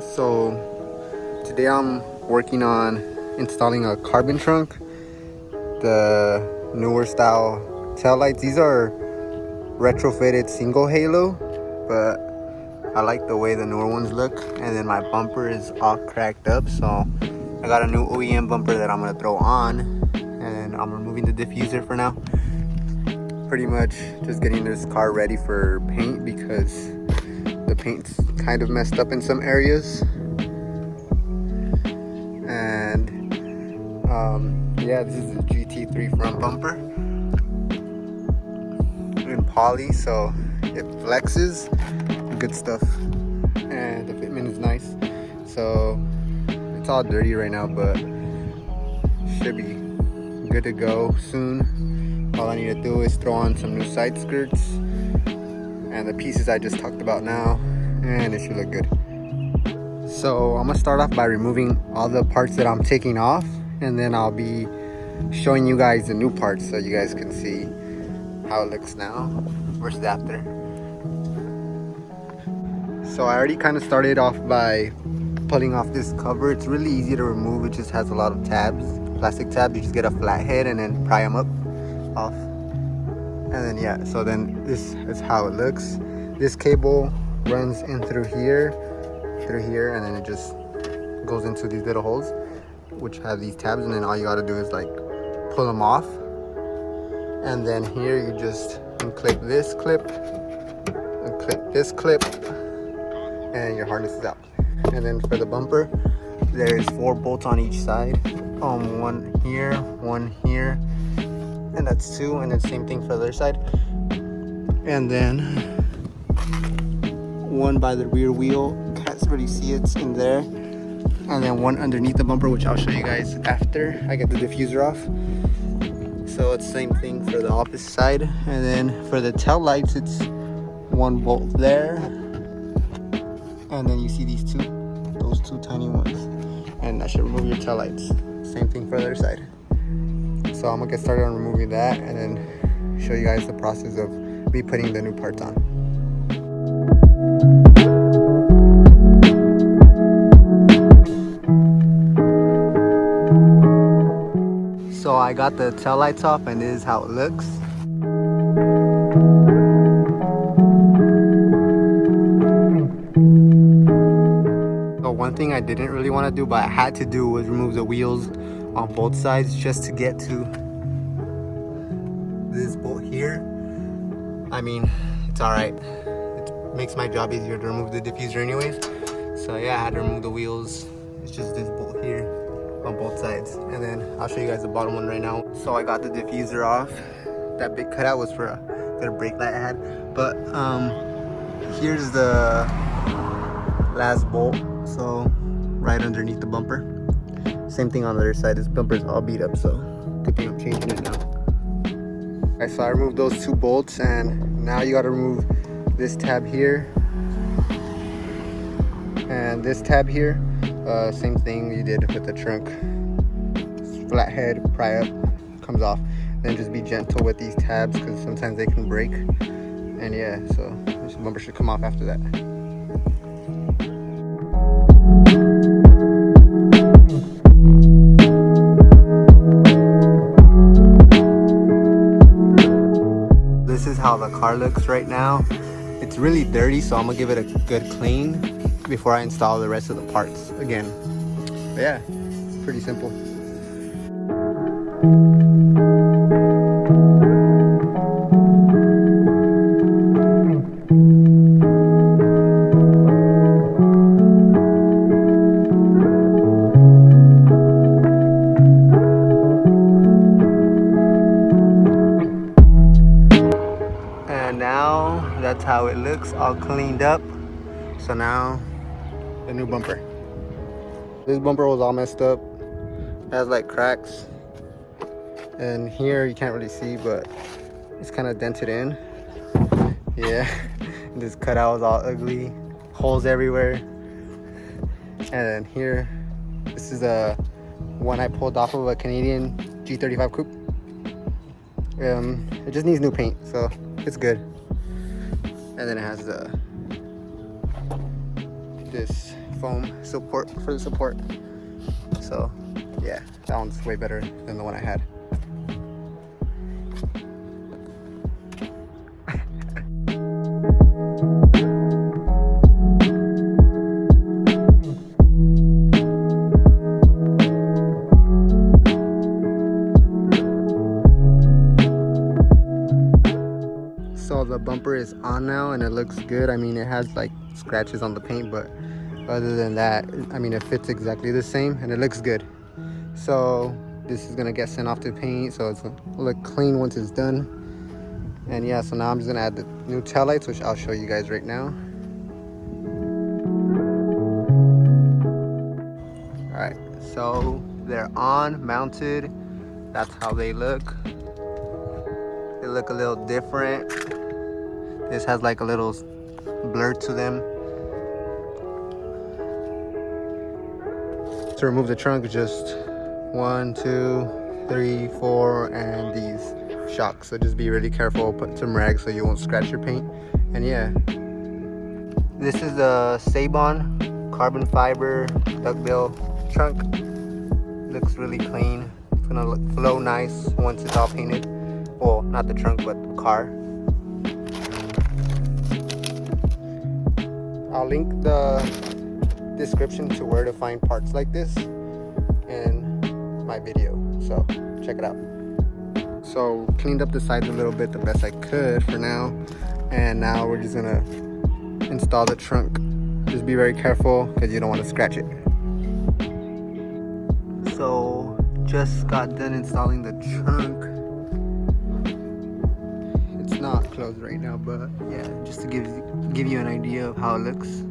So today I'm working on installing a carbon trunk, the newer style taillights. These are retrofitted single halo, but I like the way the newer ones look. And then my bumper is all cracked up, so I got a new OEM bumper that I'm gonna throw on, and I'm removing the diffuser for now. Pretty much just getting this car ready for paint because the paint's kind of messed up in some areas. And yeah, this is the GT3 front bumper in poly, so it flexes, good stuff, and the fitment is nice. So it's all dirty right now, but should be good to go soon. All I need to do is throw on some new side skirts and the pieces I just talked about now, and it should look good. So I'm gonna start off by removing all the parts that I'm taking off, and then I'll be showing you guys the new parts so you guys can see how it looks now versus after. So I already kind of started off by pulling off this cover. It's really easy to remove. It just has a lot of tabs, plastic tabs. You just get a flat head and then pry them off. And then yeah, so then this is how it looks. This cable runs in through here, and then it just goes into these little holes which have these tabs, and then all you got to do is like pull them off, and then here you just unclip this clip and clip this clip, and your harness is out. And then for the bumper, there's 4 bolts on each side, one here, and that's 2, and then same thing for the other side, and then one by the rear wheel, can't really see it's in there, and then one underneath the bumper, which I'll show you guys after I get the diffuser off. So it's same thing for the opposite side. And then for the tail lights, it's 1 bolt there, and then you see these those 2 tiny ones, and that should remove your tail lights. Same thing for the other side. So I'm gonna get started on removing that and then show you guys the process of me putting the new parts on. So I got the tail lights off, and this is how it looks. So one thing I didn't really want to do, but I had to do, was remove the wheels on both sides just to get to this bolt here. I mean, it's alright. It makes my job easier to remove the diffuser anyways. So yeah, I had to remove the wheels. It's just this bolt here on both sides, and then I'll show you guys the bottom one right now. So I got the diffuser off. That big cutout was for a little brake light I had, but here's the last bolt, so right underneath the bumper. Same thing on the other side. This bumper's all beat up, so good thing I'm changing it now. Alright, so I removed those 2 bolts, and now you got to remove this tab here and this tab here. Same thing you did with the trunk. Flat head, pry up, comes off. Then just be gentle with these tabs because sometimes they can break. And yeah, so this bumper should come off after that. This is how the car looks right now. It's really dirty, so I'm gonna give it a good clean before I install the rest of the parts again. But yeah, pretty simple. And now that's how it looks, all cleaned up. So now the new bumper. This bumper was all messed up. It has like cracks, and here you can't really see, but it's kind of dented in. Yeah, this cutout was all ugly, holes everywhere. And then here, this is a one I pulled off of a Canadian G35 coupe. It just needs new paint, so it's good. And then it has this foam support for the support. So yeah, that one's way better than the one I had. So the bumper is on now and it looks good. I mean, it has like scratches on the paint, but other than that, I mean, it fits exactly the same and it looks good. So this is gonna get sent off to paint, so it's gonna look clean once it's done. And yeah, so now I'm just gonna add the new taillights, which I'll show you guys right now. All right, so they're on, mounted. That's how they look. They look a little different. This has like a little blur to them. To remove the trunk, just 1, 2, 3, 4, and these shocks. So just be really careful, put some rags so you won't scratch your paint. And yeah, this is a Sabon carbon fiber duckbill trunk. Looks really clean. It's gonna flow nice once it's all painted. Well, not the trunk, but the car. I'll link the description to where to find parts like this in my video, so check it out. So cleaned up the sides a little bit the best I could for now, and now we're just gonna install the trunk. Just be very careful because you don't want to scratch it. So just got done installing the trunk. It's not closed right now, but yeah, just to give you an idea of how it looks.